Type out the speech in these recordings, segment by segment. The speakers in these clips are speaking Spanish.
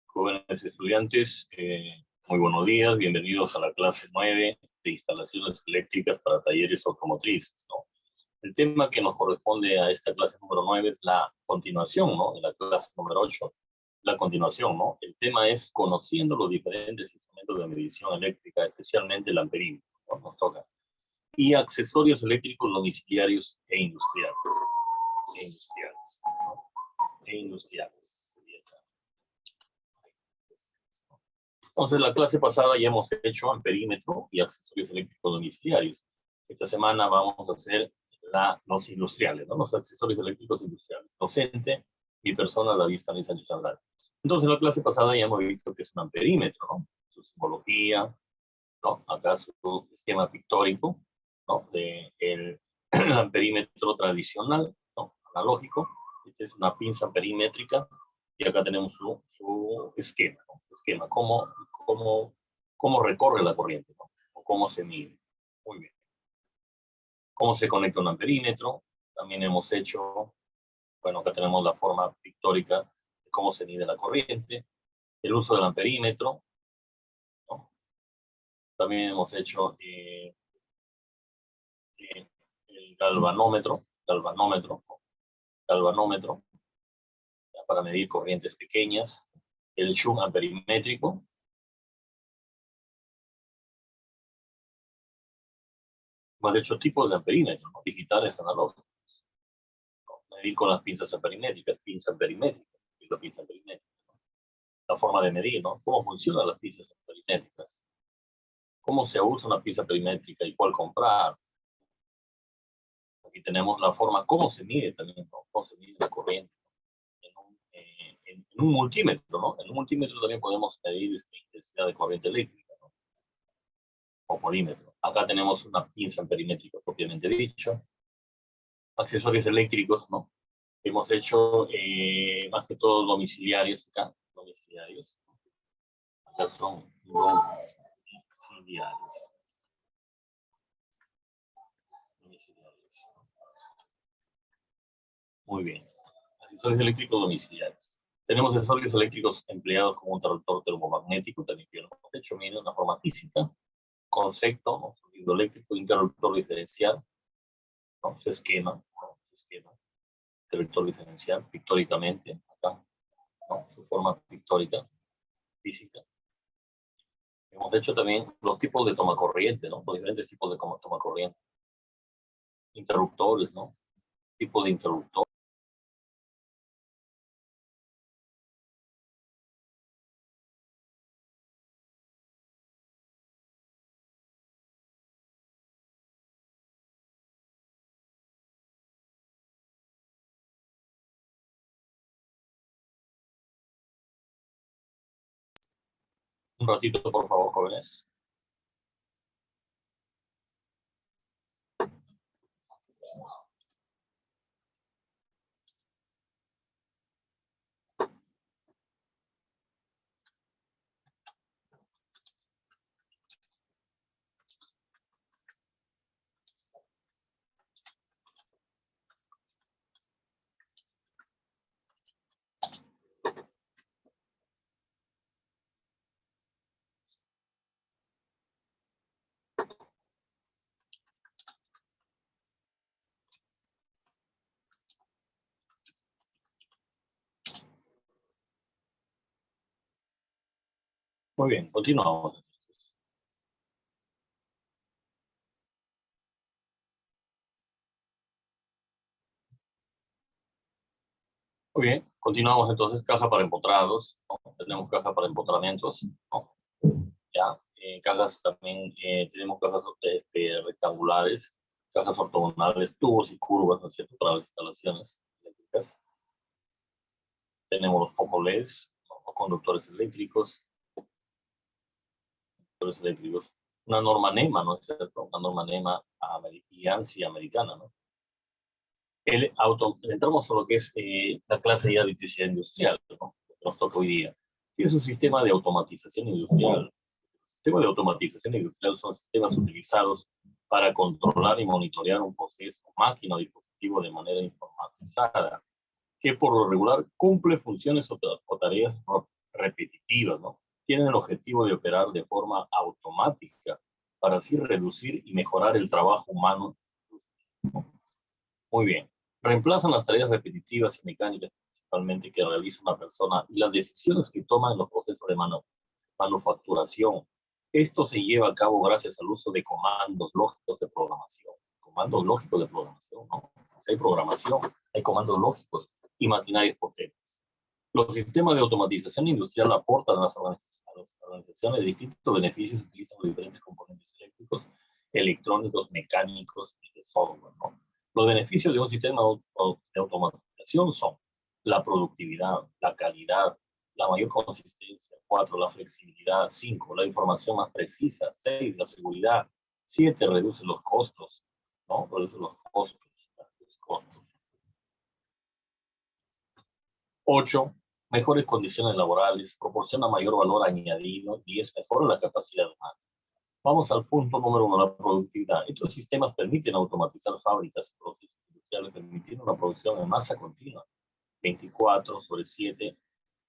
Jóvenes estudiantes, muy buenos días, bienvenidos a la clase 9 de instalaciones eléctricas para talleres automotrices, ¿no? El tema que nos corresponde a esta clase número 9 es la continuación, ¿no? De la clase número 8, la continuación, ¿no? El tema es conociendo los diferentes instrumentos de medición eléctrica, especialmente el amperímetro, ¿no? Nos toca. Y accesorios eléctricos domiciliarios e industriales. ¿No? E industriales. Entonces, la clase pasada ya hemos hecho amperímetro y accesorios eléctricos domiciliarios. Esta semana vamos a hacer los industriales, ¿no? Los accesorios eléctricos industriales. Docente, mi persona, David Stanley Sánchez Andrade. Entonces, en la clase pasada ya hemos visto que es un amperímetro, ¿no? Su simbología, ¿no? Acá su esquema pictórico, ¿no? El amperímetro tradicional, ¿no? Analógico. Esta es una pinza perimétrica. Y acá tenemos su esquema, ¿no? Esquema, cómo recorre la corriente, ¿no? O cómo se mide. Muy bien. Cómo se conecta un amperímetro. También hemos hecho, bueno, acá tenemos la forma pictórica de cómo se mide la corriente. El uso del amperímetro, ¿no? También hemos hecho el galvanómetro, para medir corrientes pequeñas, el shunt amperimétrico, hemos hecho tipos de amperímetros, ¿no? Digitales, analógicos, ¿no? Medir con las pinzas amperimétricas, pinza amperimétrica, ¿no? La forma de medir, ¿no? Cómo funcionan las pinzas amperimétricas, cómo se usa una pinza amperimétrica y cuál comprar. Aquí tenemos la forma, cómo se mide también, ¿no? Cómo se mide la corriente. En un multímetro, ¿no? En un multímetro también podemos medir intensidad de corriente eléctrica, ¿no? O polímetro. Acá tenemos una pinza amperimétrica propiamente dicho. Accesorios eléctricos, ¿no? Hemos hecho más que todo domiciliarios acá. Domiciliarios. Acá son domiciliarios. Muy bien. Accesorios eléctricos domiciliarios. Tenemos accesorios eléctricos empleados como un interruptor termomagnético, también que lo hemos hecho, miren, una forma física, concepto, ¿no? Sonido eléctrico, interruptor diferencial, ¿no? Su esquema, ¿no? Su esquema, interruptor diferencial, pictóricamente, acá, ¿no? Su forma pictórica, física. Hemos hecho también los tipos de toma corriente, ¿no? Los diferentes tipos de toma corriente. Interruptores, ¿no? Tipo de interruptor. Un ratito, por favor, jóvenes. Muy bien, continuamos. Muy bien, continuamos entonces, caja para empotrados, ¿no? Tenemos caja para empotramientos, ¿no? Ya, cajas también, tenemos cajas rectangulares, cajas ortogonales, tubos y curvas, ¿no es cierto?, para las instalaciones eléctricas. Tenemos los focos LEDs, ¿no? Los conductores eléctricos, una norma NEMA, ¿no es cierto?, una norma NEMA y ANSI americana, ¿no? Entramos a lo que es la clase ya de electricidad industrial, ¿no? Nos toca hoy día. ¿Qué es un sistema de automatización industrial? Sistemas de automatización industrial son sistemas utilizados para controlar y monitorear un proceso, máquina o dispositivo de manera informatizada, que por lo regular cumple funciones o tareas repetitivas, ¿no? Tienen el objetivo de operar de forma automática para así reducir y mejorar el trabajo humano. Muy bien. Reemplazan las tareas repetitivas y mecánicas principalmente que realiza una persona y las decisiones que toma en los procesos de manufacturación. Esto se lleva a cabo gracias al uso de comandos lógicos de programación. Comandos lógicos de programación, ¿no? Hay programación, hay comandos lógicos y maquinarias potentes. Los sistemas de automatización industrial aportan a las organizaciones distintos beneficios, utilizan los diferentes componentes eléctricos, electrónicos, mecánicos y de software, ¿no? Los beneficios de un sistema de automatización son la productividad, la calidad, la mayor consistencia, 4, la flexibilidad, 5, la información más precisa, 6, la seguridad, 7, reduce los costos, ¿no? Reduce los costos. 8, mejores condiciones laborales, proporciona mayor valor añadido, 10, mejora la capacidad humana. Vamos al punto número 1, la productividad. Estos sistemas permiten automatizar fábricas y procesos industriales, permitiendo una producción en masa continua, 24/7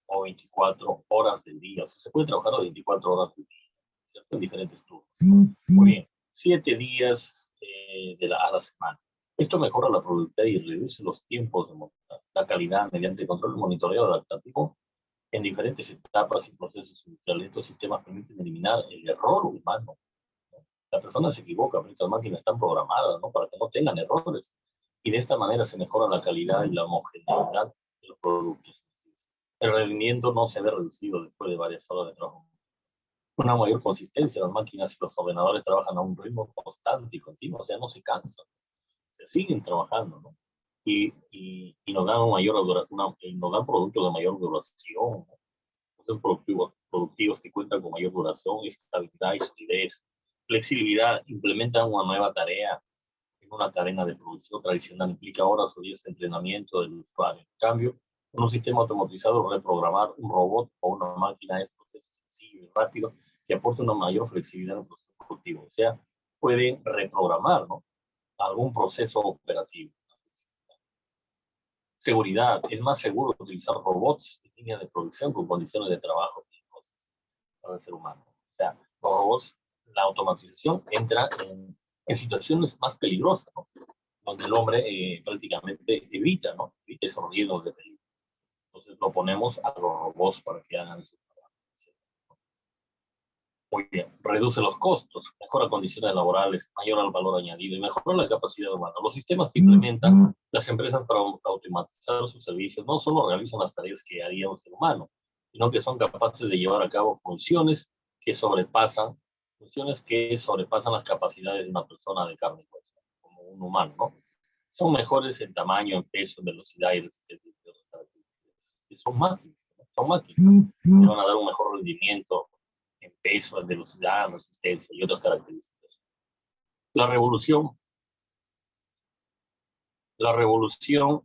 o 24 horas del día. O sea, se puede trabajar a 24 horas del día, ¿cierto? En diferentes turnos. Muy bien, 7 días a la semana. Esto mejora la productividad y reduce los tiempos de montaje, la calidad mediante control y monitoreo adaptativo en diferentes etapas y procesos industriales. Estos sistemas permiten eliminar el error humano. La persona se equivoca, pero estas máquinas están programadas, ¿no? Para que no tengan errores. Y de esta manera se mejora la calidad y la homogeneidad de los productos. El rendimiento no se ve reducido después de varias horas de trabajo. Una mayor consistencia, las máquinas y los ordenadores trabajan a un ritmo constante y continuo, o sea, no se cansan, se siguen trabajando, ¿no? Y nos dan nos dan productos de mayor duración, ¿no? Son productivos que cuentan con mayor duración, estabilidad y solidez. Flexibilidad, implementan una nueva tarea en una cadena de producción tradicional, implica horas o días de entrenamiento del usuario. En cambio, en un sistema automatizado, reprogramar un robot o una máquina es proceso sencillo y rápido que aporta una mayor flexibilidad en el proceso productivo. O sea, pueden reprogramar, ¿no?, algún proceso operativo. Seguridad, es más seguro utilizar robots en línea de producción con condiciones de trabajo para el ser humano. O sea, los robots, la automatización entra en situaciones más peligrosas, ¿no?, donde el hombre prácticamente evita, ¿no?, evita esos riesgos de peligro. Entonces lo ponemos a los robots para que hagan ese trabajo. Muy bien, reduce los costos, mejora condiciones laborales, mayor el valor añadido y mejora la capacidad humana. Los sistemas que implementan las empresas para automatizar sus servicios no solo realizan las tareas que haría un ser humano, sino que son capaces de llevar a cabo funciones que sobrepasan las capacidades de una persona de carne y hueso, como un humano, ¿no? Son mejores en tamaño, en peso, en velocidad y resistencia de otras características. Y son máquinas, ¿no? Son máquinas que van a dar un mejor rendimiento en peso, en velocidad, en resistencia y otras características. La revolución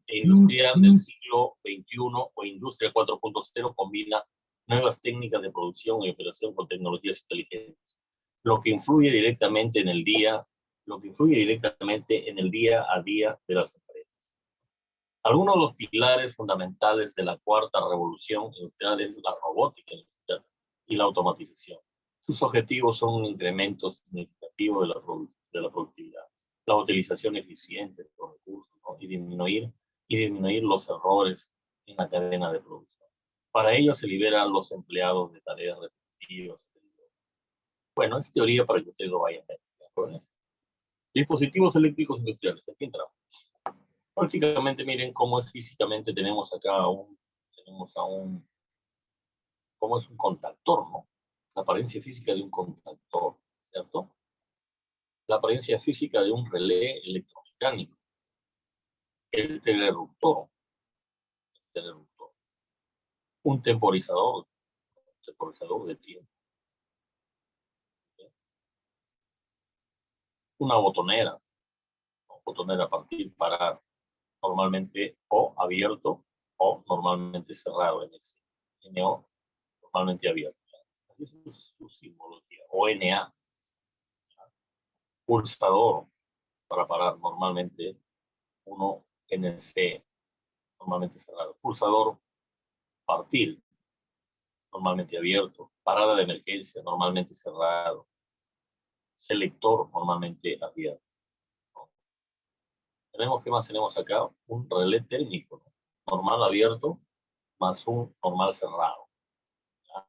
industrial del siglo XXI o industria 4.0 combina nuevas técnicas de producción y operación con tecnologías inteligentes, lo que influye directamente en el día a día de las empresas. Algunos de los pilares fundamentales de la cuarta revolución industrial es la robótica industrial y la automatización. Sus objetivos son un incremento significativo de la productividad, la utilización eficiente de los recursos, ¿no?, y disminuir los errores en la cadena de producción. Para ello se liberan los empleados de tareas repetitivas. Bueno, es teoría para que ustedes lo vayan a ver. Dispositivos eléctricos industriales. Aquí entramos. Prácticamente miren cómo es físicamente. Tenemos cómo es un contactor, ¿no? La apariencia física de un contactor, ¿cierto? La apariencia física de un relé electromecánico, el teleruptor, un temporizador de tiempo, una botonera, partir, parar, normalmente o abierto o normalmente cerrado, NO, normalmente abierto. Esa es su simbología. ONA, pulsador, para parar normalmente, uno NC, normalmente cerrado. Pulsador, partir, normalmente abierto. Parada de emergencia, normalmente cerrado. Selector, normalmente abierto. ¿Qué más tenemos acá? Un relé térmico, ¿no? Normal abierto más un normal cerrado, ¿ya?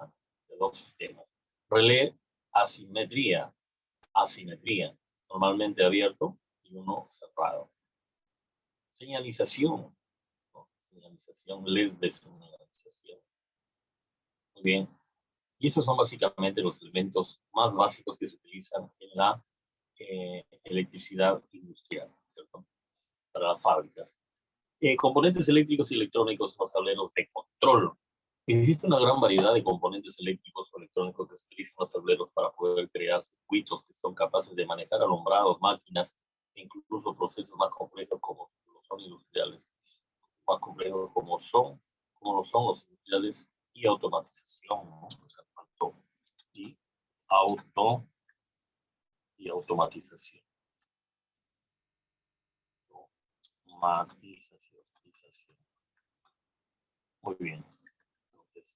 De dos sistemas. Relé asimetría, normalmente abierto y uno cerrado. Señalización, ¿no? Señalización, les de señalización. Muy bien. Y esos son básicamente los elementos más básicos que se utilizan en la electricidad industrial, ¿cierto? Para las fábricas. Componentes eléctricos y electrónicos, los tableros de control. Existe una gran variedad de componentes eléctricos o electrónicos que se utilizan en los tableros para poder crear circuitos que son capaces de manejar alumbrados, máquinas, e incluso procesos más complejos como son industriales, más complejos como lo son los industriales y automatización, ¿no? O sea, y auto y automatización. Muy bien. Entonces,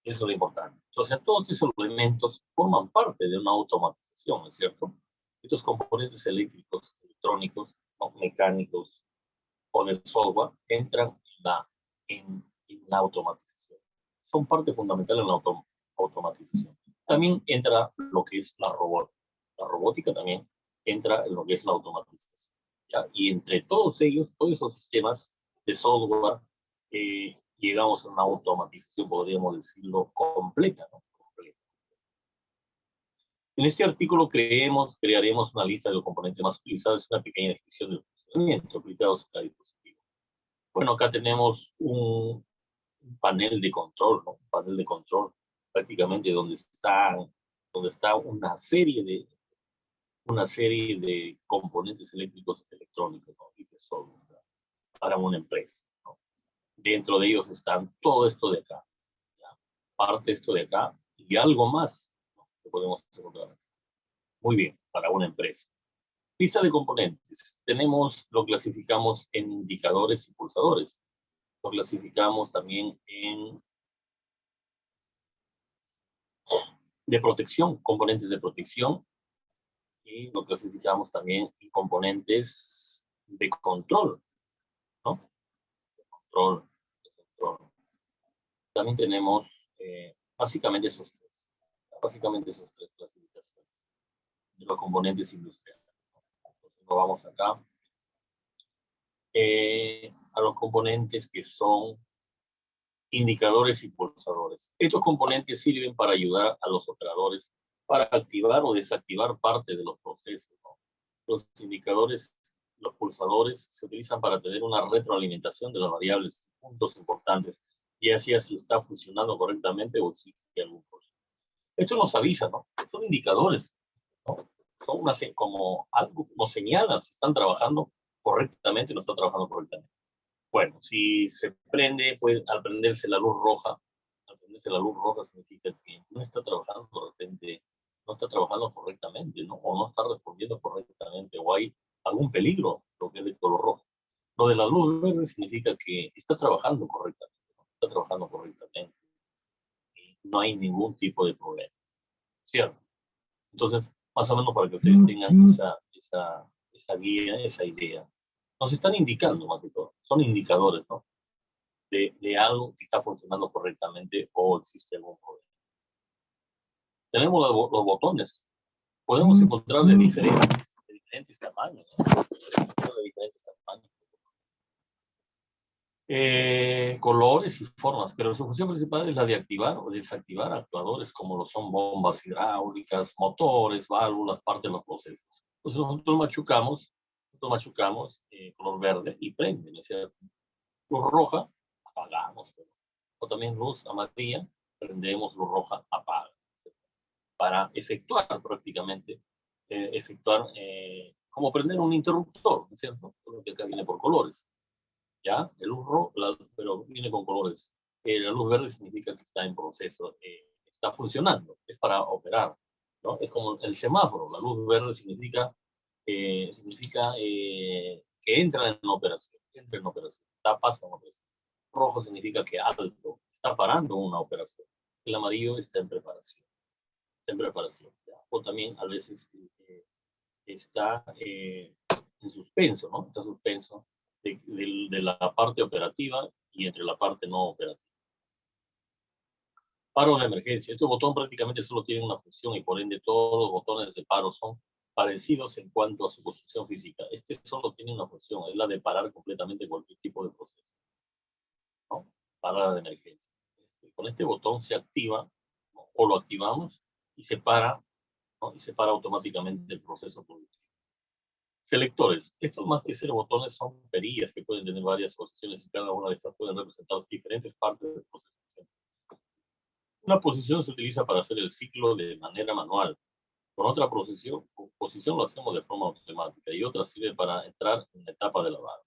eso es lo importante. Entonces, todos esos elementos forman parte de una automatización, ¿no es cierto? Estos componentes eléctricos, electrónicos, ¿no? Mecánicos o de software entran en la automatización. Son parte fundamental en la automatización. También entra lo que es la robótica. La robótica también entra en lo que es la automatización, ¿ya? Y entre todos ellos, todos esos sistemas de software, llegamos a una automatización, podríamos decirlo, completa, ¿no? Completa. En este artículo crearemos una lista de los componentes más utilizados y una pequeña descripción del funcionamiento aplicados a cada dispositivo. Bueno, acá tenemos un panel de control, ¿no? Un panel de control prácticamente donde está una serie de componentes eléctricos electrónicos, ¿no? Y de software, ¿no? Para una empresa, ¿no? Dentro de ellos están todo esto de acá, ¿ya? Parte esto de acá y algo más, ¿no? Que podemos encontrar. Muy bien, para una empresa. Lista de componentes. Lo clasificamos en indicadores y pulsadores. Lo clasificamos también de protección, componentes de protección, y lo clasificamos también en componentes de control, ¿no? Control, de control. También tenemos básicamente esos tres clasificaciones de los componentes industriales. Entonces, nos vamos acá a los componentes que son indicadores y pulsadores. Estos componentes sirven para ayudar a los operadores para activar o desactivar parte de los procesos, ¿no? Los indicadores, los pulsadores, se utilizan para tener una retroalimentación de las variables, puntos importantes, y así está funcionando correctamente o existe algún problema. Esto nos avisa, ¿no? Son indicadores, ¿no? Son como algo, nos señalan si están trabajando correctamente o no están trabajando correctamente. Bueno, si se prende, pues al prenderse la luz roja significa que no está trabajando no está trabajando correctamente, ¿no? O no está respondiendo correctamente, o hay algún peligro, lo que es de color rojo. Lo de la luz verde significa que está trabajando correctamente, ¿no? Está trabajando correctamente. Y no hay ningún tipo de problema, ¿cierto? Entonces, más o menos para que ustedes tengan esa guía, esa idea. Nos están indicando, más que todo, son indicadores, ¿no? De algo que está funcionando correctamente o existe algún problema. Tenemos los botones. Podemos encontrar de diferentes tamaños, ¿no? De diferentes tamaños. Colores y formas, pero su función principal es la de activar o desactivar actuadores como lo son bombas hidráulicas, motores, válvulas, parte de los procesos. Entonces nosotros machucamos color verde y prende, ¿no es cierto? Luz roja, apagamos. O también luz amarilla, prendemos, luz roja, apaga. Para efectuar prácticamente, como prender un interruptor, ¿no es cierto? Lo que acá viene por colores. ¿Ya? El luz rojo, pero viene con colores. La luz verde significa que está en proceso, está funcionando, es para operar, ¿no? Es como el semáforo, la luz verde significa que entra en operación, está pasando en operación. Rojo significa que alto, está parando una operación. El amarillo está en preparación, ¿ya? O también a veces está en suspenso, ¿no? Está suspenso de la parte operativa y entre la parte no operativa. Paro de emergencia. Este botón prácticamente solo tiene una función y por ende todos los botones de paro son parecidos en cuanto a su construcción física. Este solo tiene una función, es la de parar completamente cualquier tipo de proceso, ¿no? Parada de emergencia. Con este botón se activa, ¿no? O lo activamos y se para, ¿no? Y se para automáticamente el proceso productivo. Selectores. Estos más que ser botones son perillas que pueden tener varias posiciones y cada una de estas pueden representar diferentes partes del proceso. Una posición se utiliza para hacer el ciclo de manera manual. Con otra posición lo hacemos de forma automática y otra sirve para entrar en la etapa de lavado.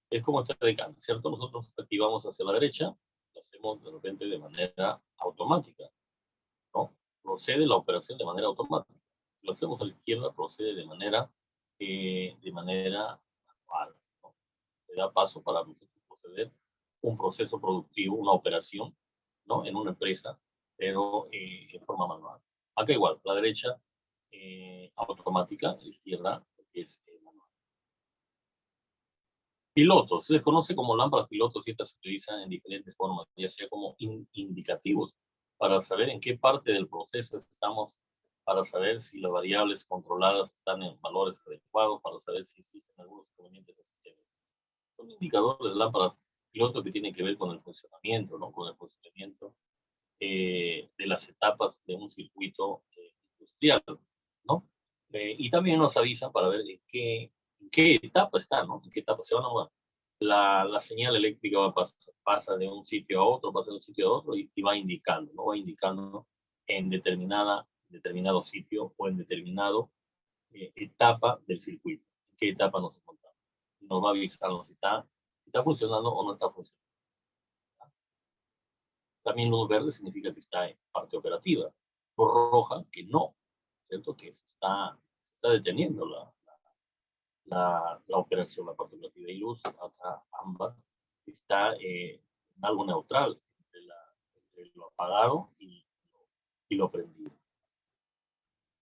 Es como esta de Kant, ¿cierto? Nosotros activamos hacia la derecha, lo hacemos de repente de manera automática, ¿no? Procede la operación de manera automática. Si lo hacemos a la izquierda, procede de manera manual, ¿no? Le da paso para proceder un proceso productivo, una operación, ¿no? En una empresa, pero en forma manual. Acá igual, la derecha automática, la izquierda que es manual. Pilotos, se les conoce como lámparas pilotos y estas se utilizan en diferentes formas, ya sea como indicativos para saber en qué parte del proceso estamos, para saber si las variables controladas están en valores adecuados, para saber si existen algunos inconvenientes de sistemas. Son indicadores de lámparas piloto que tienen que ver con el funcionamiento, ¿no? Con el funcionamiento de las etapas de un circuito industrial, ¿no? Y también nos avisan para ver en qué etapa está, ¿no? En qué etapa se van a mover. La señal eléctrica pasa de un sitio a otro, pasa de un sitio a otro y va indicando, ¿no? Va indicando en determinado sitio o en determinado etapa del circuito. En qué etapa nos encontramos. Nos va avisando si está funcionando o no está funcionando. También luz verde significa que está en parte operativa. Luz roja, que no, ¿cierto? Que se está deteniendo la operación, la parte operativa. Y luz acá, ámbar, que está en algo neutral entre lo apagado y lo prendido.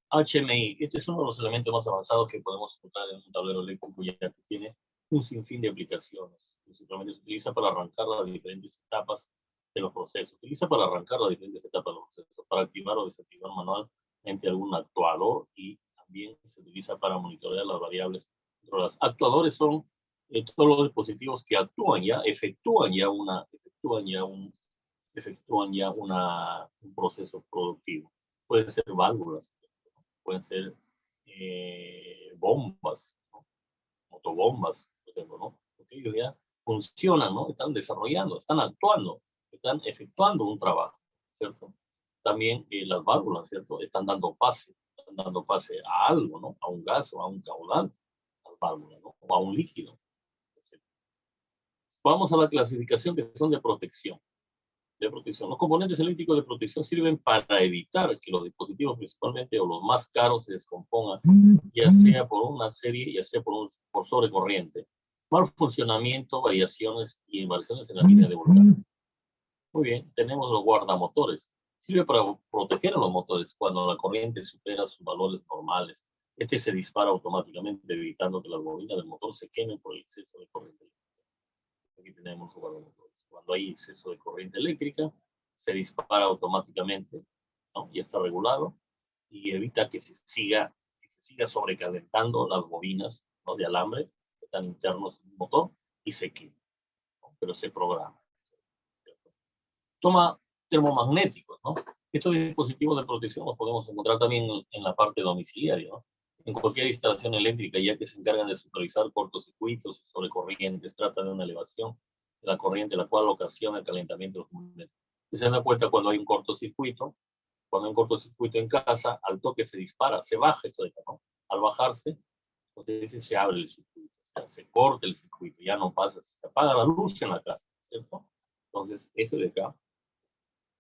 HMI, este es uno de los elementos más avanzados que podemos encontrar en un tablero eléctrico, ya que tiene un sinfín de aplicaciones. Principalmente se utiliza para arrancar las diferentes etapas de los procesos. Se utiliza para arrancar las diferentes etapas de los procesos, para activar o desactivar manualmente algún actuador y también se utiliza para monitorear las variables. Los actuadores son todos los dispositivos que actúan ya, efectúan ya un proceso productivo. Pueden ser válvulas, pueden ser bombas, ¿no? Motobombas, por ejemplo, ¿no? Porque ellos ya funcionan, ¿no? Están desarrollando, están actuando, están efectuando un trabajo, ¿cierto? También las válvulas, ¿cierto? Están dando pase a algo, ¿no? A un gas o a un caudal, las válvulas, ¿no? O a un líquido. Etc. Vamos a la clasificación que son de protección. Los componentes eléctricos de protección sirven para evitar que los dispositivos principalmente o los más caros se descompongan, ya sea por una serie, ya sea por sobrecorriente, mal funcionamiento, variaciones y inversiones en la línea de voltaje. Muy bien, tenemos los guardamotores. Sirve para proteger a los motores cuando la corriente supera sus valores normales. Este se dispara automáticamente, evitando que las bobinas del motor se quemen por el exceso de corriente eléctrica. Aquí tenemos los guardamotores. Cuando hay exceso de corriente eléctrica, se dispara automáticamente, ¿no? Ya está regulado y evita que se siga sobrecalentando las bobinas, ¿no? De alambre que están internos en el motor y se queman, ¿no? Pero se programa. Toma termomagnéticos, ¿no? Estos dispositivos de protección los podemos encontrar también en la parte domiciliaria, ¿no? En cualquier instalación eléctrica, ya que se encargan de supervisar cortocircuitos y sobrecorrientes, trata de una elevación de la corriente, la cual ocasiona el calentamiento de los componentes. Se dan cuenta cuando hay un cortocircuito en casa, al toque se dispara, se baja esto de acá, ¿no? Al bajarse, entonces se abre el circuito, o sea, se corta el circuito, ya no pasa, se apaga la luz en la casa, ¿cierto? Entonces, esto de acá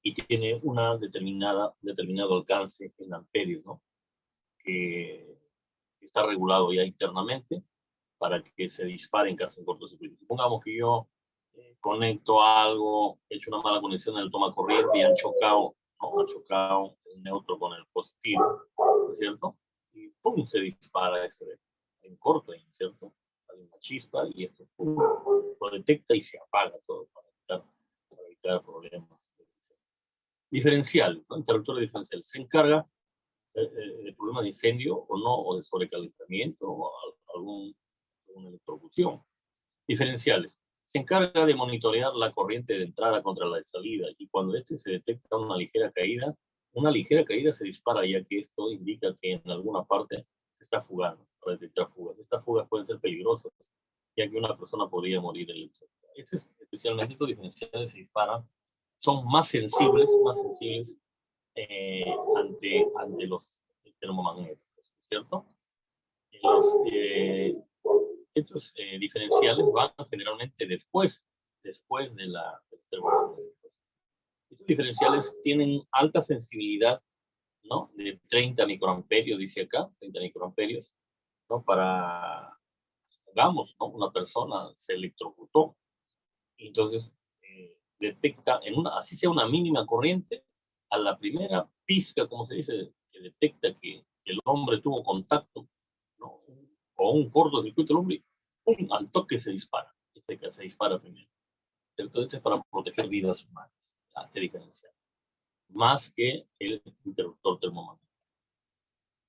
y tiene una determinado alcance en amperios, ¿no? Que está regulado ya internamente para que se dispare en caso de cortocircuito. Supongamos que yo conecto algo, he hecho una mala conexión en el toma corriente y han chocado, ¿no? Han chocado el neutro con el positivo, ¿no es cierto? Y ¡pum! Se dispara ese en corto, ¿cierto? Sale una chispa y esto ¡pum! Lo detecta y se apaga todo para evitar problemas. Diferencial, ¿no? Interruptor diferencial. Se encarga de problemas de incendio o no, o de sobrecalentamiento o alguna electrocución. Diferenciales. Se encarga de monitorear la corriente de entrada contra la de salida y cuando se detecta una ligera caída se dispara ya que esto indica que en alguna parte se está fugando para detectar fugas. Estas fugas pueden ser peligrosas ya que una persona podría morir electrocutada. Especialmente estos diferenciales se disparan, son más sensibles ante los termomagnéticos, ¿cierto? Estos diferenciales van generalmente después de los termomagnéticos. Estos diferenciales tienen alta sensibilidad, ¿no? De 30 microamperios, dice acá, 30 microamperios, ¿no? Digamos, ¿no? Una persona se electrocutó, y entonces detecta, así sea una mínima corriente, a la primera pizca, como se dice, que detecta que el hombre tuvo contacto, ¿no? O un cortocircuito, el hombre, ¡pum!, al toque se dispara. Se dispara primero. Entonces, es para proteger vidas humanas, este diferencial. Más que el interruptor termomagnético.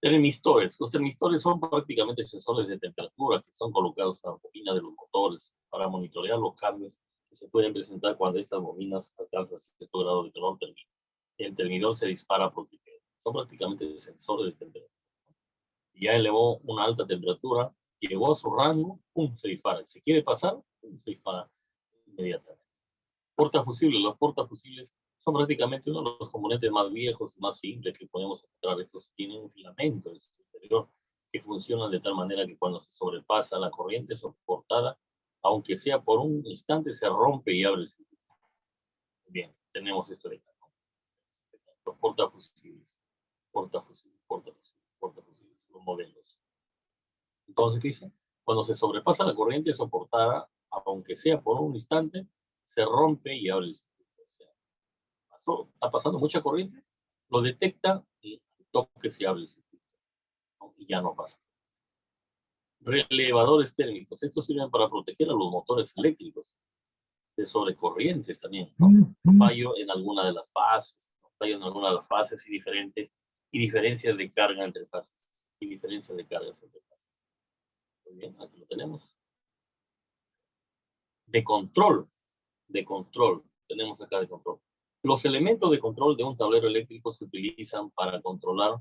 Termistores. Los termistores son prácticamente sensores de temperatura que son colocados en la bobina de los motores para monitorear los cambios que se pueden presentar cuando estas bobinas alcanzan cierto grado de calor. El termidor se dispara a proteger. Son prácticamente sensores de temperatura. Ya elevó una alta temperatura, llegó a su rango, ¡pum!, se dispara. Si quiere pasar, ¡pum!, se dispara inmediatamente. Portafusibles. Los portafusibles son prácticamente uno de los componentes más viejos, más simples que podemos encontrar. Estos tienen un filamento en su interior que funciona de tal manera que cuando se sobrepasa la corriente soportada, aunque sea por un instante, se rompe y abre el circuito. Bien, tenemos esto de acá, ¿no? Los portafusibles, los modelos. Entonces, ¿qué dice? Cuando se sobrepasa la corriente soportada, aunque sea por un instante, se rompe y abre el circuito. Está pasando mucha corriente, lo detecta y toque se abre el circuito, ¿no? Y ya no pasa. Relevadores térmicos. Estos sirven para proteger a los motores eléctricos de sobrecorrientes también, ¿no? Fallo en alguna de las fases, ¿no? Fallo en alguna de las fases y diferencias de carga entre fases. Muy bien, aquí lo tenemos. De control. Tenemos acá de control. Los elementos de control de un tablero eléctrico se utilizan para controlar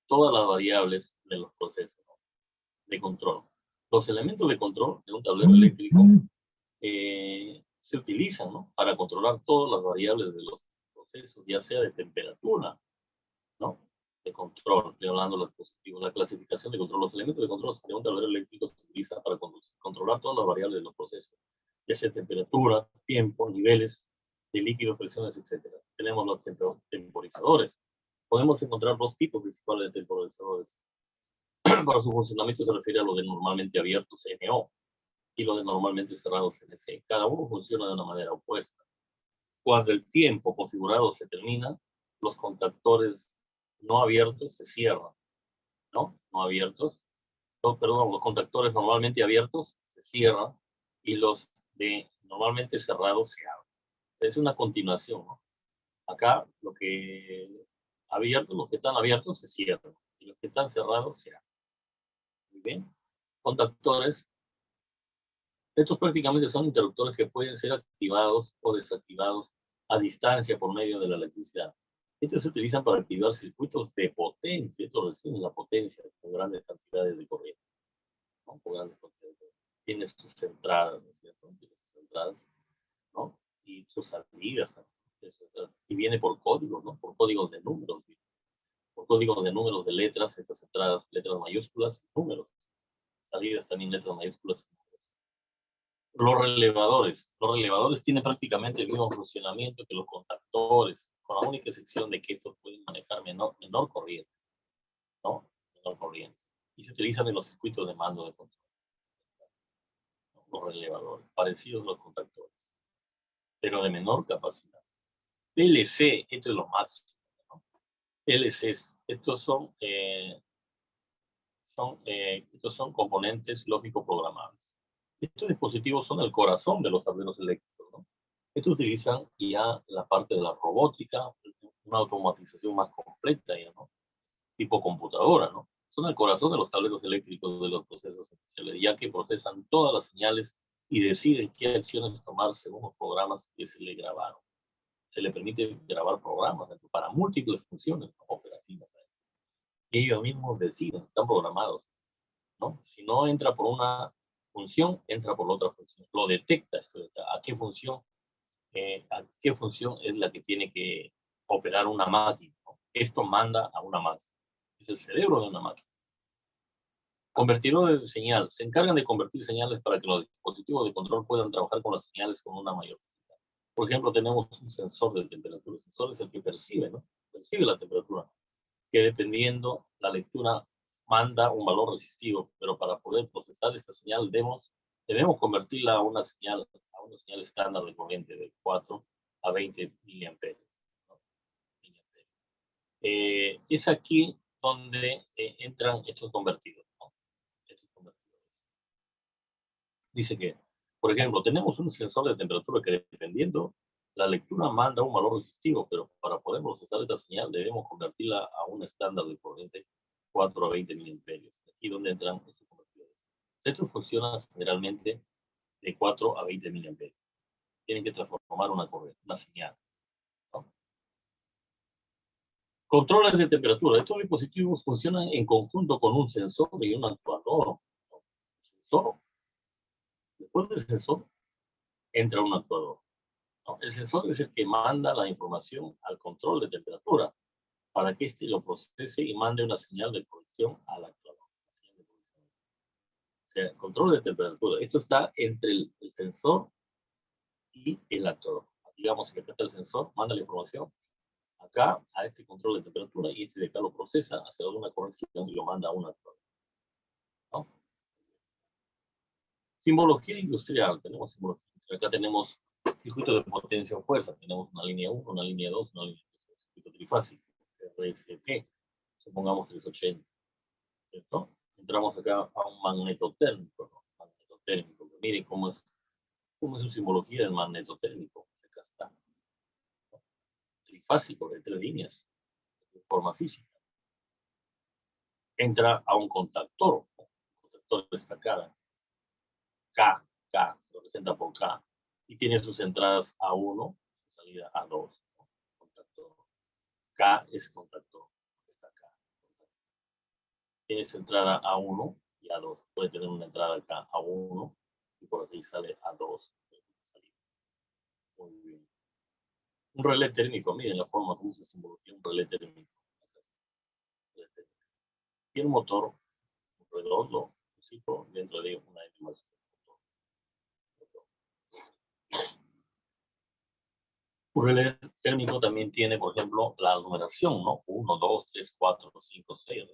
todas las variables de los procesos, ¿no?, de control. Los elementos de control de un tablero eléctrico se utilizan, ¿no?, para controlar todas las variables de los procesos, ya sea de temperatura, ¿no?, de control. Estoy hablando de los dispositivos. La clasificación de control. Los elementos de control de un tablero eléctrico se utilizan para controlar todas las variables de los procesos, ya sea temperatura, tiempo, niveles de líquido, presiones, etc. Tenemos los temporizadores. Podemos encontrar dos tipos principales de temporizadores. Para su funcionamiento se refiere a los de normalmente abiertos, NO, y los de normalmente cerrados, NC. Cada uno funciona de una manera opuesta. Cuando el tiempo configurado se termina, los contactores no abiertos se cierran, ¿no? Los contactores normalmente abiertos se cierran y los de normalmente cerrados se abren. Es una continuación, ¿no? Acá los que están abiertos se cierran y los que están cerrados se abren. Muy bien. Contactores. Estos prácticamente son interruptores que pueden ser activados o desactivados a distancia por medio de la electricidad. Estos se utilizan para activar circuitos de potencia. Estos reciben la potencia con grandes cantidades de corriente, ¿no? Con grandes cantidades de corriente. Tiene sus entradas, ¿no es cierto? Tiene sus entradas, ¿no? Y sus salidas también. Y viene por códigos, ¿no? Por códigos de números. Por códigos de números de letras, estas entradas, letras mayúsculas, números. Salidas también, letras mayúsculas. Los relevadores. Los relevadores tienen prácticamente el mismo funcionamiento que los contactores con la única excepción de que estos pueden manejar menor corriente, ¿no? Menor corriente. Y se utilizan en los circuitos de mando de control, ¿no? Los relevadores, parecidos a los contactores, pero de menor capacidad. PLC, entre los máximos, ¿no? LCs, estos son componentes lógico programables. Estos dispositivos son el corazón de los tableros eléctricos, ¿no? Estos utilizan ya la parte de la robótica, una automatización más completa, ya, ¿no? Tipo computadora, ¿no? Son el corazón de los tableros eléctricos de los procesos especiales, ya que procesan todas las señales y deciden qué acciones tomar según los programas que se le grabaron. Se le permite grabar programas para múltiples funciones operativas. Y ellos mismos deciden, están programados, ¿no? Si no entra por una función, entra por la otra función. Lo detecta esto, a qué función es la que tiene que operar una máquina, ¿no? Esto manda a una máquina. Es el cerebro de una máquina. Convertidores de señal. Se encargan de convertir señales para que los dispositivos de control puedan trabajar con las señales con una mayor facilidad. Por ejemplo, tenemos un sensor de temperatura. El sensor es el que percibe, ¿no? Percibe la temperatura, que dependiendo la lectura manda un valor resistivo, pero para poder procesar esta señal debemos convertirla a una señal estándar de corriente de 4 a 20 miliamperios, ¿no? Es aquí donde entran estos convertidos, ¿no? Estos convertidores. Dice que, por ejemplo, tenemos un sensor de temperatura que dependiendo la lectura manda un valor resistivo, pero para poder procesar esta señal debemos convertirla a un estándar de corriente 4 a 20 miliamperios. Aquí donde entran estos convertidores. Estos funcionan generalmente de 4 a 20 miliamperios. Tienen que transformar una corriente, una señal, ¿no? Controles de temperatura. Estos dispositivos funcionan en conjunto con un sensor y un actuador, ¿no? Sensor. Después del sensor entra un actuador, ¿no? El sensor es el que manda la información al control de temperatura para que éste lo procese y mande una señal de corrección al actuador. O sea, control de temperatura. Esto está entre el sensor y el actuador. Digamos que acá está el sensor, manda la información acá a este control de temperatura y este de acá lo procesa, hace alguna corrección y lo manda a un actuador, ¿no? Simbología industrial. Tenemos simbología industrial. Acá tenemos circuito de potencia o fuerza. Tenemos una línea 1, una línea 2, una línea 3. Circuito trifásico. RST. Supongamos 380. ¿Cierto? Entramos acá a un magnetotérmico, ¿no? Magnetotérmico. Miren cómo es su simbología del magnetotérmico. Acá está. Trifásico de 3 líneas. De forma física. Entra a un contactor. Un contactor destacada. K se representa por K. Y tiene sus entradas A1, su salida A2. ¿No? Contactor. K es contactor. Está acá. Tiene su entrada A1 y A2. Puede tener una entrada acá A1 y por aquí sale A2. Muy bien. Un relé térmico. Miren la forma como se simboliza un relé térmico. Y el motor redondo, dentro de una animación. Un relé térmico también tiene, por ejemplo, la numeración, ¿no? 1, 2, 3, 4, 5, 6.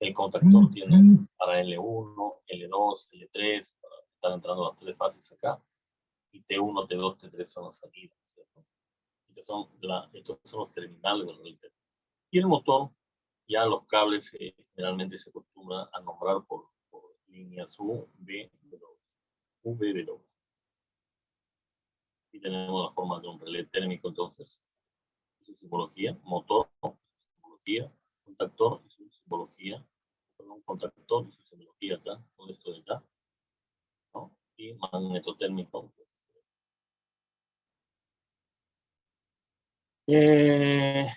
El contactor tiene para L1, L2, L3, para estar entrando las 3 fases acá. Y T1, T2, T3 son las salidas, ¿cierto? Estos son los terminales del relé térmico. Y el motor, ya los cables generalmente se acostumbran a nombrar por líneas U, V, W. U, V, W. Aquí tenemos la forma de un relé térmico, entonces. Su simbología, motor, su simbología, contactor y su simbología, un contactor y su simbología acá, todo esto de acá, ¿no? Y magnetotérmico.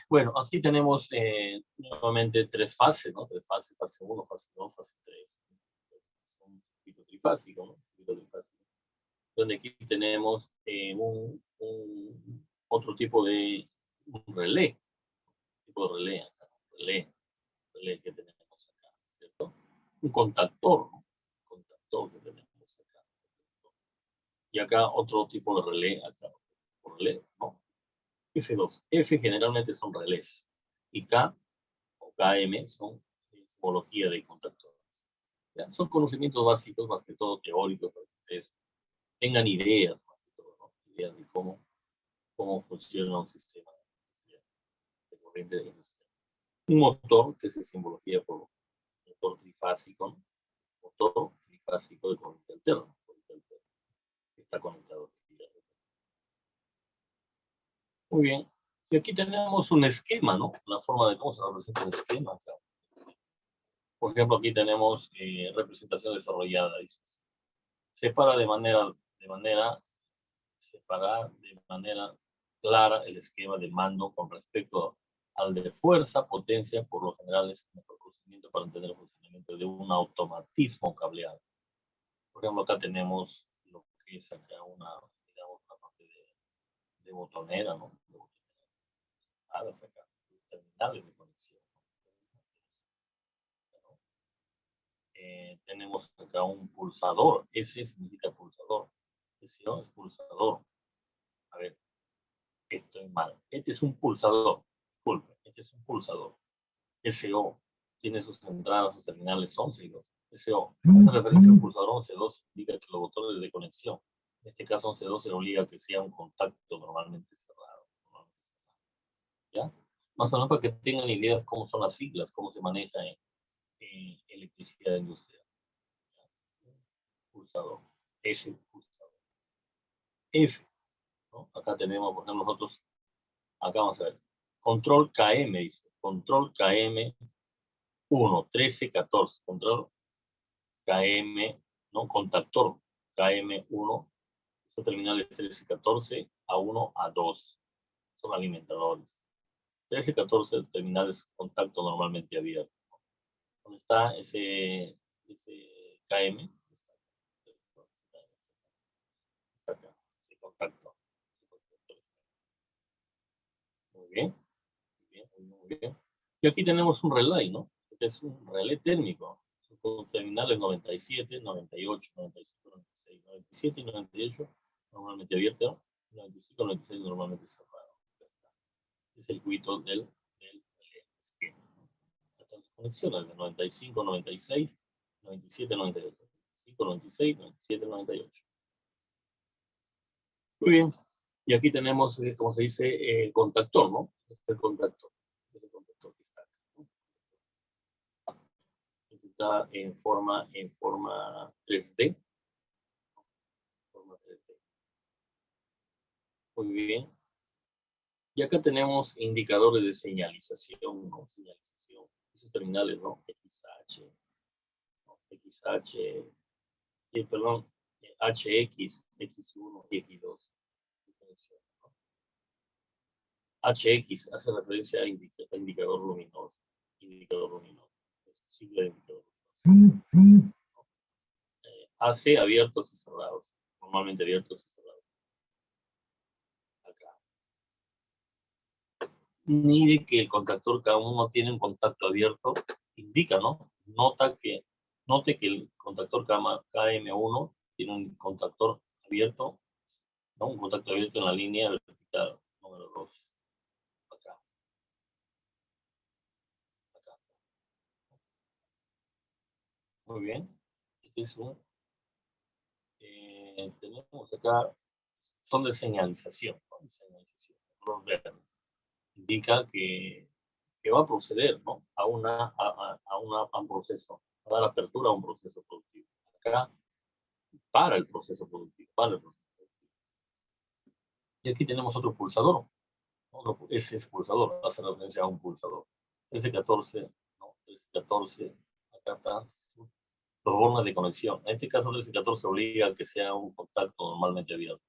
Bueno, aquí tenemos nuevamente 3 fases, ¿no? 3 fases, fase 1, fase 2, fase 3. Es un circuito trifásico, ¿no? Circuito trifásico. Donde aquí tenemos otro tipo de relé, relé acá, relé que tenemos acá, ¿cierto? Un contactor, ¿no? Contactor que tenemos acá. Y acá otro tipo de relé, acá, relé, ¿no? F2. F generalmente son relés. Y K o KM son simbología de contactores. ¿Ya? Son conocimientos básicos, más que todo teóricos, para que ustedes tengan ideas, más que todo, ¿no? Ideas de cómo funciona un sistema de corriente industrial. Un motor, que es simbología por motor trifásico, ¿no? Motor trifásico de corriente alterna, que está conectado. Muy bien. Y aquí tenemos un esquema, ¿no? Una forma de cómo se representa un esquema acá. Por ejemplo, aquí tenemos representación desarrollada. Dice. Separa de manera clara el esquema de mando con respecto al de fuerza, potencia, por lo general es un procedimiento para entender el funcionamiento de un automatismo cableado. Por ejemplo, acá tenemos lo que es acá una parte de botonera, ¿no? De botoneras acá, terminales de conexión. Tenemos acá un pulsador. Ese significa pulsador. Ese no es pulsador. A ver, estoy mal. Este es un pulsador. Disculpe, este es un pulsador. SO tiene sus entradas, sus terminales 11 y 12. SO hace referencia al pulsador 11-12, indica que los botones de conexión, en este caso 11-12, obliga a que sea un contacto normalmente cerrado. ¿Ya? Más o menos para que tengan idea de cómo son las siglas, cómo se maneja en electricidad industrial. Pulsador. S pulsador. F. ¿No? Acá tenemos, por ejemplo, nosotros, acá vamos a ver, control KM, dice, control KM 1, 13, 14, control KM, ¿no? Contactor KM1, estos terminales 13, 14, A1, A2, son alimentadores. 13, 14 terminales contacto normalmente abierto. ¿Dónde está ese KM? Está acá, ese contacto. Muy bien, muy bien, muy bien. Y aquí tenemos un relay, ¿no? Este es un relé térmico. Con terminales 97, 98, 95, 96, 97 y 98 normalmente abierto, 95, 96 normalmente cerrado. Es el circuito del esquema. Estas conexiones de 95, 96, 97, 98. 95, 96, 97, 98. Muy bien. Y aquí tenemos, como se dice, el contactor, ¿no? Este es el contactor. Este es el contactor que está acá. Este está en forma 3D. Forma 3D. Muy bien. Y acá tenemos indicadores de señalización, ¿no? Señalización. Esos terminales, ¿no? XH, ¿no? XH, perdón, HX, X1 y X2. ¿No? HX hace referencia a indicador luminoso. Indicador luminoso. Es el indicador luminoso. AC abiertos y cerrados. Normalmente abiertos y cerrados. Acá. Mire que el contactor cada uno tiene un contacto abierto. Indica, ¿no? Note que el contactor KM1 tiene un contactor abierto, ¿no? Un contacto abierto en la línea vertical número 2. Acá. Acá. Muy bien. Este es tenemos acá, son de señalización. ¿No? De señalización. Indica que va a proceder, ¿no? a un proceso, a dar apertura a un proceso productivo. Acá, para el proceso productivo, Y aquí tenemos otro pulsador. Ese es pulsador, hace referencia a un pulsador. 1314, ¿no? 1314, acá está los bornes de conexión. En este caso, 1314 obliga a que sea un contacto normalmente abierto.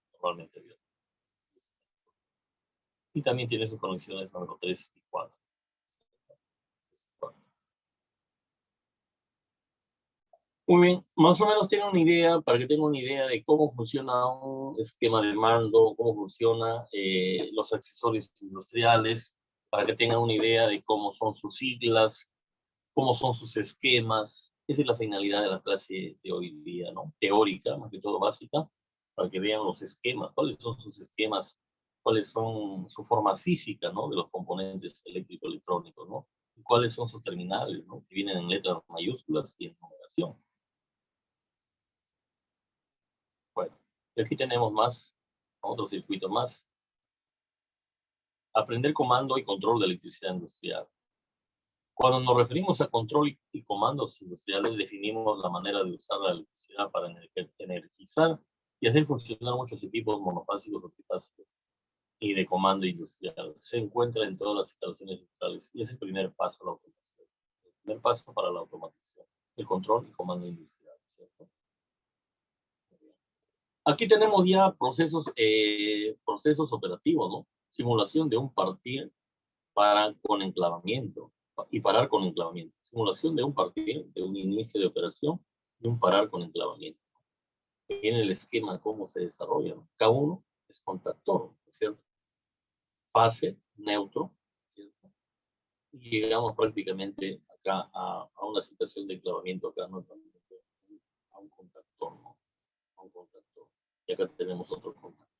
Y también tiene sus conexiones número 3 y 4. Muy bien, más o menos tengo una idea, para que tenga una idea de cómo funciona un esquema de mando, cómo funciona los accesorios industriales, para que tengan una idea de cómo son sus siglas, cómo son sus esquemas. Esa es la finalidad de la clase de hoy día, ¿no? Teórica, más que todo básica, para que vean los esquemas, cuáles son sus esquemas cuáles son su forma física, ¿no? De los componentes eléctrico-electrónicos, ¿no? Y cuáles son sus terminales, ¿no? Que vienen en letras mayúsculas y en numeración. Bueno, y aquí tenemos más, otro circuito más. Aprender comando y control de electricidad industrial. Cuando nos referimos a control y comandos industriales, definimos la manera de usar la electricidad para energizar y hacer funcionar muchos equipos monofásicos o trifásicos y de comando industrial. Se encuentra en todas las instalaciones industriales y es el primer paso a la automatización. El primer paso para la automatización, el control y comando industrial, ¿cierto? Aquí tenemos ya procesos operativos, ¿no? Simulación de un partir con enclavamiento y parar con enclavamiento. Simulación de un partir, de un inicio de operación y un parar con enclavamiento. Viene el esquema cómo se desarrolla, ¿no? K1 es contactor, ¿cierto? Fase, neutro, ¿cierto? Y llegamos prácticamente acá a una situación de enclavamiento acá, ¿no? A un contactor, ¿no? A un contactor. Y acá tenemos otro contactor.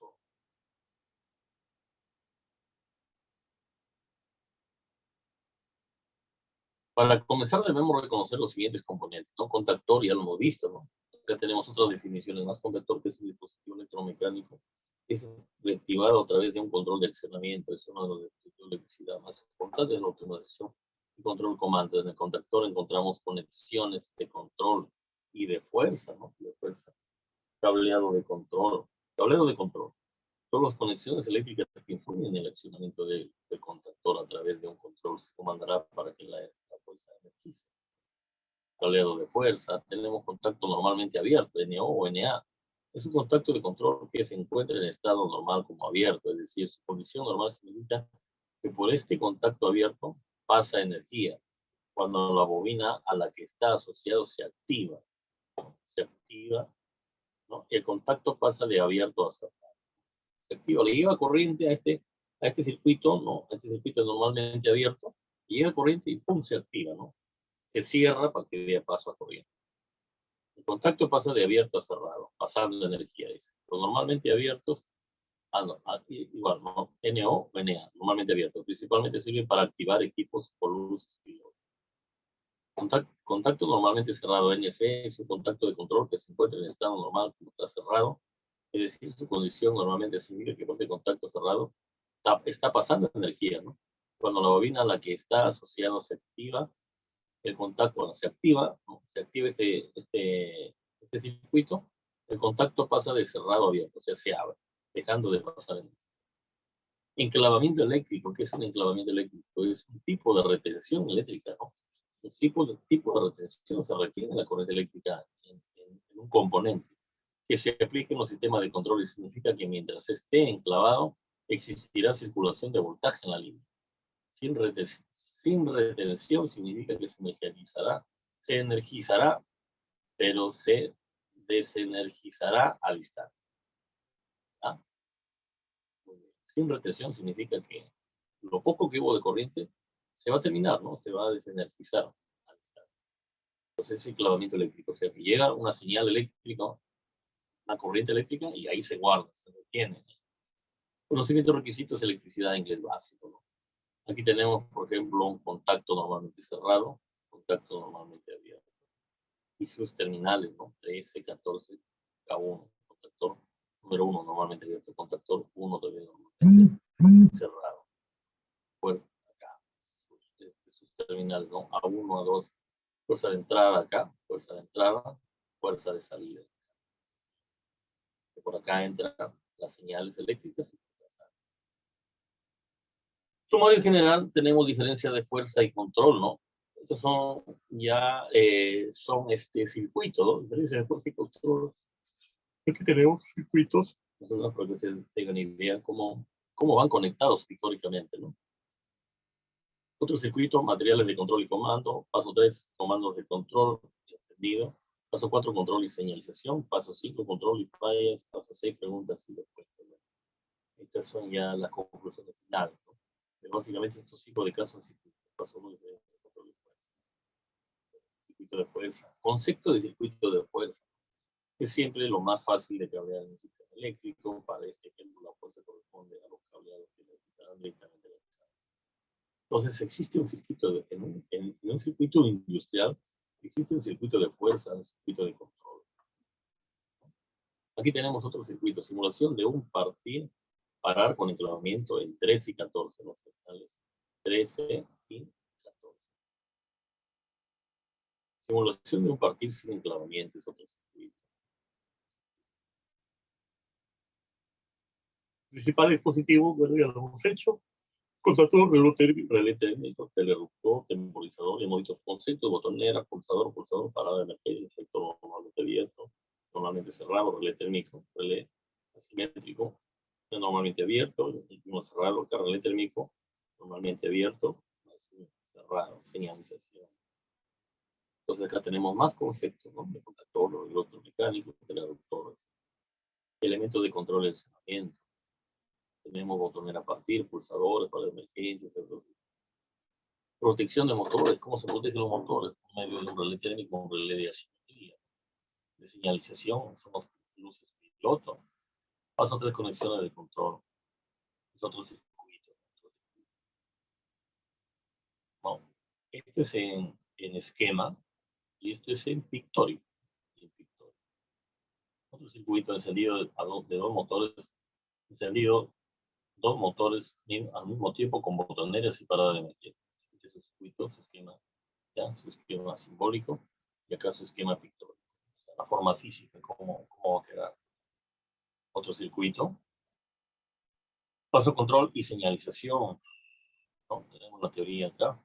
Para comenzar debemos reconocer los siguientes componentes, ¿no? Contactor ya lo hemos visto, ¿no? Acá tenemos otras definiciones más. Contactor, que es un dispositivo electromecánico, es reactivado a través de un control de accionamiento. Es uno de los dispositivos de electricidad más importantes de la automatización y control comando. En el contactor encontramos conexiones de control y de fuerza, ¿no? De fuerza. Cableado de control. Cableado de control. Son las conexiones eléctricas que influyen en el accionamiento del contactor a través de un control. Se comandará para que la fuerza energice. Cableado de fuerza. Tenemos contacto normalmente abierto, NO o NA. Es un contacto de control que se encuentra en estado normal como abierto, es decir, su condición normal significa que por este contacto abierto pasa energía. Cuando la bobina a la que está asociado se activa, ¿no? Se activa, ¿no? El contacto pasa de abierto a cerrado. Se activa, le lleva corriente a este circuito, ¿no? A este circuito normalmente abierto, y llega corriente y pum, se activa, ¿no? Se cierra para que dé paso a corriente. El contacto pasa de abierto a cerrado, pasando energía. Dice. Los normalmente abiertos, no, igual, ¿no? NO o NA, normalmente abiertos. Principalmente sirven para activar equipos por luces y contacto normalmente cerrado. NC es un contacto de control que se encuentra en estado normal como está cerrado. Es decir, su condición normalmente significa que por este contacto cerrado está pasando energía, ¿no? Cuando la bobina a la que está asociado se activa, el contacto, cuando se activa, ¿no? Se activa este circuito, el contacto pasa de cerrado a abierto, o sea, se abre, dejando de pasar energía. Enclavamiento eléctrico. ¿Qué es un enclavamiento eléctrico? Es un tipo de retención eléctrica, ¿no? Un tipo de retención se retiene la corriente eléctrica en un componente que se aplique en los sistemas de control y significa que mientras esté enclavado existirá circulación de voltaje en la línea. Sin retención significa que se energizará, pero se desenergizará al instante. ¿Ah? Sin retención significa que lo poco que hubo de corriente se va a terminar, ¿no? Se va a desenergizar al instante. Entonces, es enclavamiento eléctrico, o sea, que llega una señal eléctrica, una corriente eléctrica, y ahí se guarda, se retiene. Conocimiento, requisitos, electricidad, inglés básico, ¿no? Aquí tenemos, por ejemplo, un contacto normalmente cerrado, contacto normalmente abierto. Y sus terminales, ¿no? 13, 14, K1, contactor número 1 normalmente abierto, contactor 1 también normalmente cerrado. Pues acá, sus terminales, ¿no? A1, A2, fuerza de entrada acá, fuerza de entrada, fuerza de salida. Por acá entran las señales eléctricas. Sumario general, tenemos diferencia de fuerza y control, ¿no? Estos son ya, son circuitos, ¿no? Diferencia de fuerza y control. Aquí tenemos circuitos, para que se tengan idea cómo van conectados históricamente, ¿no? Otro circuito, materiales de control y comando. Paso 3, comandos de control y encendido. Paso 4, control y señalización. Paso 5, control y fallas. Paso 6, preguntas y respuestas. Estas son ya las conclusiones finales, ¿no? Básicamente estos tipos de casos son circuitos. Paso 1, diferencia de control y fuerza. Circuito de fuerza. Concepto de circuito de fuerza. es siempre lo más fácil de cablear en un sistema eléctrico. Para este ejemplo, la fuerza corresponde a los cableados que necesitarán directamente la descarga. Entonces, existe un circuito, en un circuito industrial, existe un circuito de fuerza, un circuito de control. Aquí tenemos otro circuito, simulación de un parar con enclavamiento en 13 y 14, los terminales 13 y 14. Simulación de un partir sin enclavamiento es otro circuito. Principal dispositivo, bueno, ya lo hemos hecho. Contactor, relé térmico, telerruptor, temporizador y monitor concepto, botonera, pulsador, parada de emergencia, sector normalmente abierto, normalmente cerrado, relé térmico, relé asimétrico, normalmente abierto, uno cerrado, relé térmico, normalmente abierto, cerrado, señalización. Entonces acá tenemos más conceptos, ¿no? De contactor, electromecánico, telerruptores, elementos de control de funcionamiento. Tenemos botonera a partir, pulsadores para emergencias, protección de motores, cómo se protegen los motores por medio de un relé térmico, un relé de asimetría, de señalización, son las luces piloto. Paso 3, conexiones de control, es otro circuito. No, este es en esquema y esto es en pictorio. Otro circuito encendido de dos motores, encendido dos motores al mismo tiempo con botoneras y parada de emergencia. Este es su circuito, su esquema, ¿ya? Su esquema simbólico y acá su esquema pictórico. O sea, la forma física, cómo va a quedar. Otro circuito. Paso control y señalización, ¿no? Tenemos la teoría acá.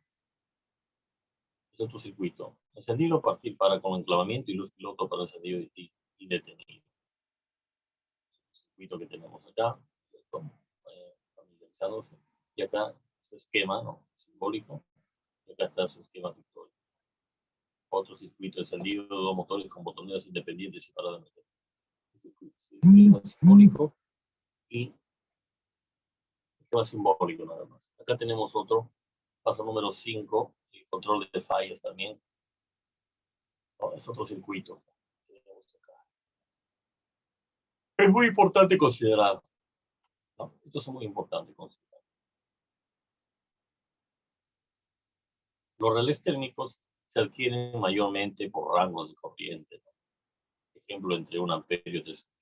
Es otro circuito. Encendido, partir para con enclavamiento y luz piloto para encendido y detenido. El circuito que tenemos acá, familiarizándose. Y acá su esquema, ¿no? Simbólico. Y acá está su esquema pictórico. Otro circuito encendido, dos motores con botoneras independientes y parada de esquema simbólico y esquema simbólico nada más. Acá tenemos otro, paso número 5, control de fallas también. No, es otro circuito. Es muy importante considerar, ¿no? Esto es muy importante considerar. Los relés térmicos se adquieren mayormente por rangos de corriente, ¿no? Por ejemplo, entre 1 amperio y 3 amperios.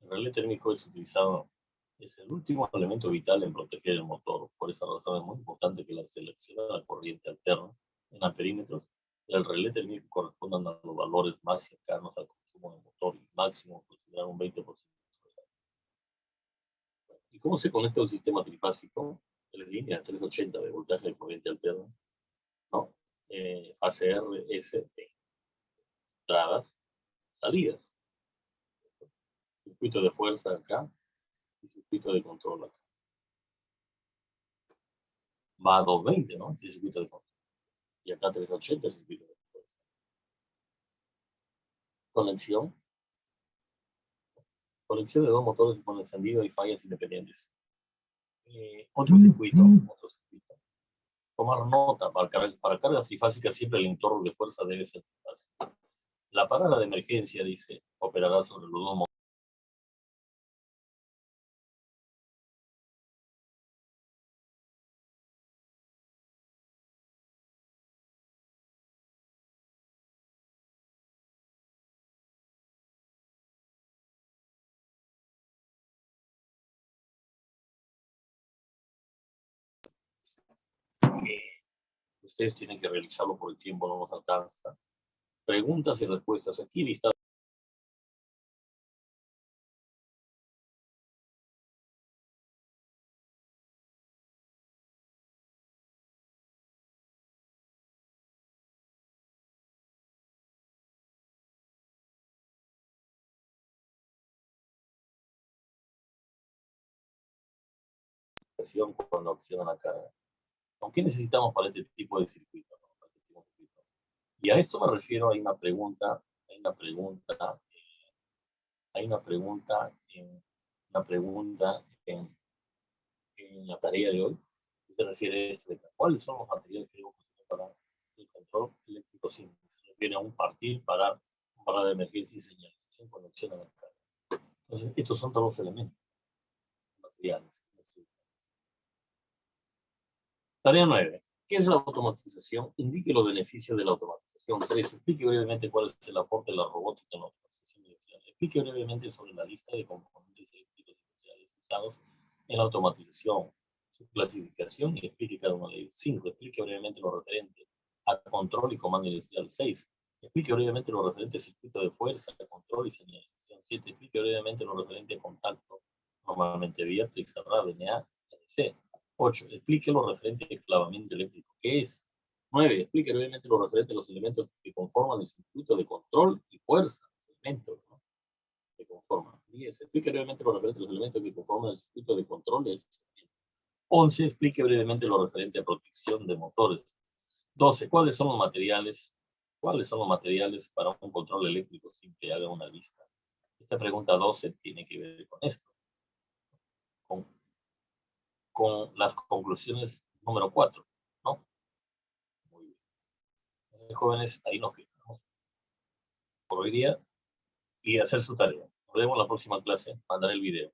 El relé térmico es utilizado, es el último elemento vital en proteger el motor. Por esa razón es muy importante que la selección de la corriente alterna en amperímetros del relé térmico correspondan a los valores más cercanos al consumo del motor y máximo considerar un 20%. ¿Y cómo se conecta un sistema trifásico de la línea 380 de voltaje de corriente alterna? ¿No? ACR, SP, entradas, salidas. Circuito de fuerza acá y circuito de control acá. Va a 220, ¿no? El circuito de control. Y acá 380 el circuito de fuerza. Conexión. Conexión de dos motores con encendido y fallas independientes. Otro circuito. Tomar nota, para cargas trifásicas siempre el entorno de fuerza debe ser trifásico. La parada de emergencia, dice, operará sobre los dos motores. Ustedes tienen que realizarlo por el tiempo, no nos alcanza. Preguntas y respuestas. Aquí lista. Cuando acciona la carga. ¿Qué necesitamos para este tipo de circuito? ¿No? Y a esto me refiero, hay una pregunta, hay una pregunta, hay una pregunta, en la tarea de hoy, que se refiere a esto, ¿cuáles son los materiales que debo conseguir para el control eléctrico simple? Se refiere a un partir, parar de emergencia y señalización. sin conexión a la carga. Entonces, estos son todos los elementos materiales. Tarea 9. ¿Qué es la automatización? Indique los beneficios de la automatización. 3. Explique brevemente cuál es el aporte de la robótica en la automatización industrial. Explique brevemente sobre la lista de componentes eléctricos industriales usados en la automatización, su clasificación y explique cada uno de ellos. 5. Explique brevemente lo referente a control y comando industrial. 6. Explique brevemente lo referente a circuito de fuerza, control y señalización. 7. Explique brevemente lo referente a contacto, normalmente abierto y cerrado, NA, NC. 8. Explique lo referente al clavamiento eléctrico. ¿Qué es? 9. Explique brevemente lo referente a los elementos que conforman el circuito de control y fuerza. Los elementos, ¿no?, que conforman. 10. Explique brevemente lo referente a los elementos que conforman el circuito de control y 11. Explique brevemente lo referente a protección de motores. 12. ¿Cuáles son los materiales? ¿Cuáles son los materiales para un control eléctrico simple? Haga una lista. Esta pregunta 12 tiene que ver con esto, con las conclusiones número 4, ¿no? Muy bien. Entonces, jóvenes, ahí nos quedamos por hoy día y hacer su tarea. Nos vemos en la próxima clase. Mandaré el video.